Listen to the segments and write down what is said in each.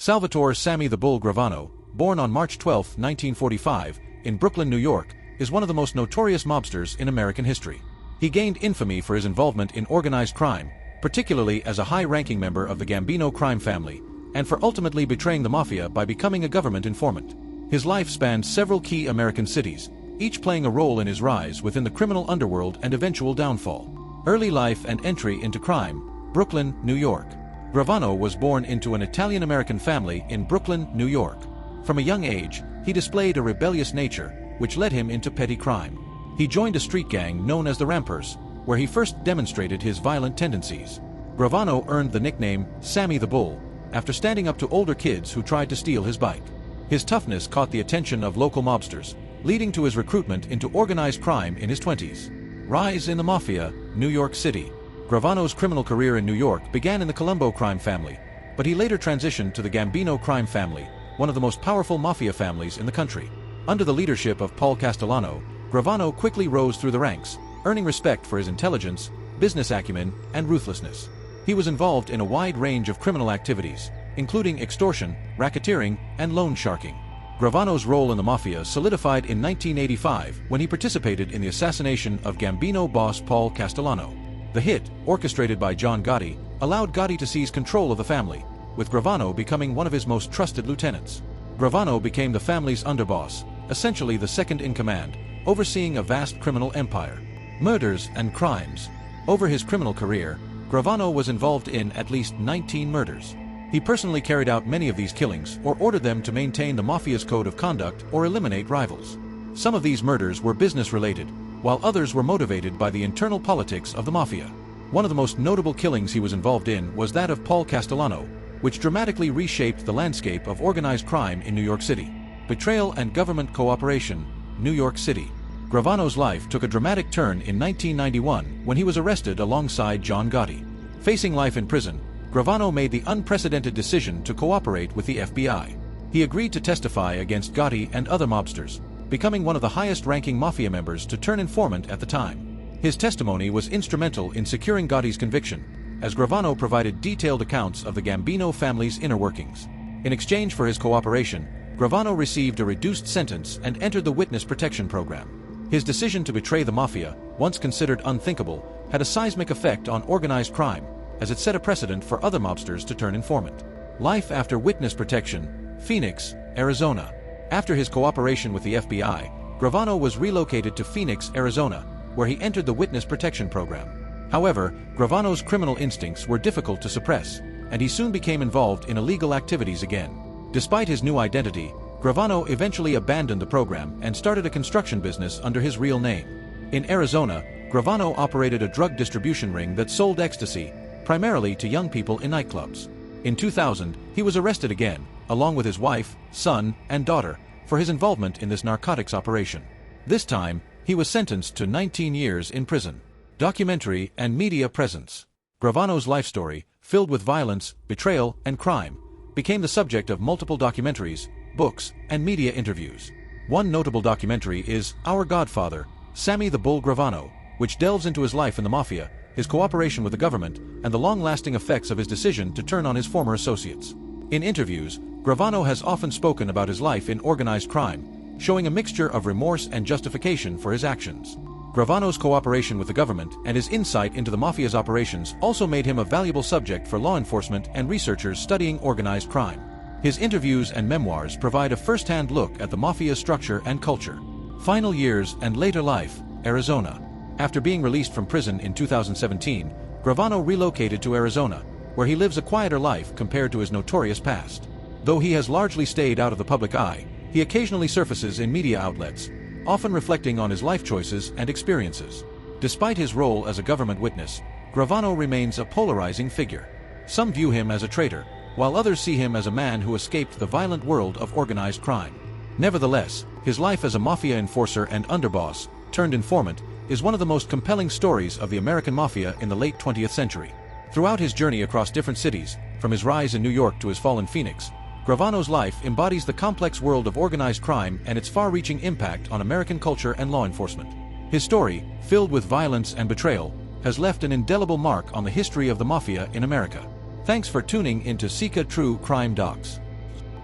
Salvatore "Sammy the Bull" Gravano, born on March 12, 1945, in Brooklyn, New York, is one of the most notorious mobsters in American history. He gained infamy for his involvement in organized crime, particularly as a high-ranking member of the Gambino crime family, and for ultimately betraying the mafia by becoming a government informant. His life spanned several key American cities, each playing a role in his rise within the criminal underworld and eventual downfall. Early life and entry into crime: Brooklyn, New York. Gravano was born into an Italian-American family in Brooklyn, New York. From a young age, he displayed a rebellious nature, which led him into petty crime. He joined a street gang known as the Rampers, where he first demonstrated his violent tendencies. Gravano earned the nickname Sammy the Bull after standing up to older kids who tried to steal his bike. His toughness caught the attention of local mobsters, leading to his recruitment into organized crime in his 20s. Rise in the Mafia, New York City. Gravano's criminal career in New York began in the Colombo crime family, but he later transitioned to the Gambino crime family, one of the most powerful mafia families in the country. Under the leadership of Paul Castellano, Gravano quickly rose through the ranks, earning respect for his intelligence, business acumen, and ruthlessness. He was involved in a wide range of criminal activities, including extortion, racketeering, and loan sharking. Gravano's role in the mafia solidified in 1985 when he participated in the assassination of Gambino boss Paul Castellano. The hit, orchestrated by John Gotti, allowed Gotti to seize control of the family, with Gravano becoming one of his most trusted lieutenants. Gravano became the family's underboss, essentially the second in command, overseeing a vast criminal empire. Murders and crimes. Over his criminal career, Gravano was involved in at least 19 murders. He personally carried out many of these killings or ordered them to maintain the mafia's code of conduct or eliminate rivals. Some of these murders were business-related, while others were motivated by the internal politics of the mafia. One of the most notable killings he was involved in was that of Paul Castellano, which dramatically reshaped the landscape of organized crime in New York City. Betrayal and government cooperation, New York City. Gravano's life took a dramatic turn in 1991 when he was arrested alongside John Gotti. Facing life in prison, Gravano made the unprecedented decision to cooperate with the FBI. He agreed to testify against Gotti and other mobsters, becoming one of the highest-ranking mafia members to turn informant at the time. His testimony was instrumental in securing Gotti's conviction, as Gravano provided detailed accounts of the Gambino family's inner workings. In exchange for his cooperation, Gravano received a reduced sentence and entered the witness protection program. His decision to betray the mafia, once considered unthinkable, had a seismic effect on organized crime, as it set a precedent for other mobsters to turn informant. Life after witness protection, Phoenix, Arizona. After his cooperation with the FBI, Gravano was relocated to Phoenix, Arizona, where he entered the witness protection program. However, Gravano's criminal instincts were difficult to suppress, and he soon became involved in illegal activities again. Despite his new identity, Gravano eventually abandoned the program and started a construction business under his real name. In Arizona, Gravano operated a drug distribution ring that sold ecstasy, primarily to young people in nightclubs. In 2000, he was arrested again, along with his wife, son, and daughter, for his involvement in this narcotics operation. This time, he was sentenced to 19 years in prison. Documentary and media presence. Gravano's life story, filled with violence, betrayal, and crime, became the subject of multiple documentaries, books, and media interviews. One notable documentary is Our Godfather, Sammy the Bull Gravano, which delves into his life in the mafia, his cooperation with the government, and the long-lasting effects of his decision to turn on his former associates. In interviews, Gravano has often spoken about his life in organized crime, showing a mixture of remorse and justification for his actions. Gravano's cooperation with the government and his insight into the mafia's operations also made him a valuable subject for law enforcement and researchers studying organized crime. His interviews and memoirs provide a first-hand look at the mafia's structure and culture. Final years and later life, Arizona. After being released from prison in 2017, Gravano relocated to Arizona, where he lives a quieter life compared to his notorious past. Though he has largely stayed out of the public eye, he occasionally surfaces in media outlets, often reflecting on his life choices and experiences. Despite his role as a government witness, Gravano remains a polarizing figure. Some view him as a traitor, while others see him as a man who escaped the violent world of organized crime. Nevertheless, his life as a mafia enforcer and underboss, turned informant, is one of the most compelling stories of the American mafia in the late 20th century. Throughout his journey across different cities, from his rise in New York to his fall in Phoenix, Gravano's life embodies the complex world of organized crime and its far-reaching impact on American culture and law enforcement. His story, filled with violence and betrayal, has left an indelible mark on the history of the mafia in America. Thanks for tuning into Sika True Crime Docs.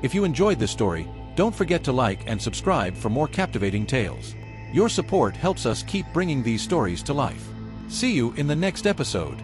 If you enjoyed this story, don't forget to like and subscribe for more captivating tales. Your support helps us keep bringing these stories to life. See you in the next episode.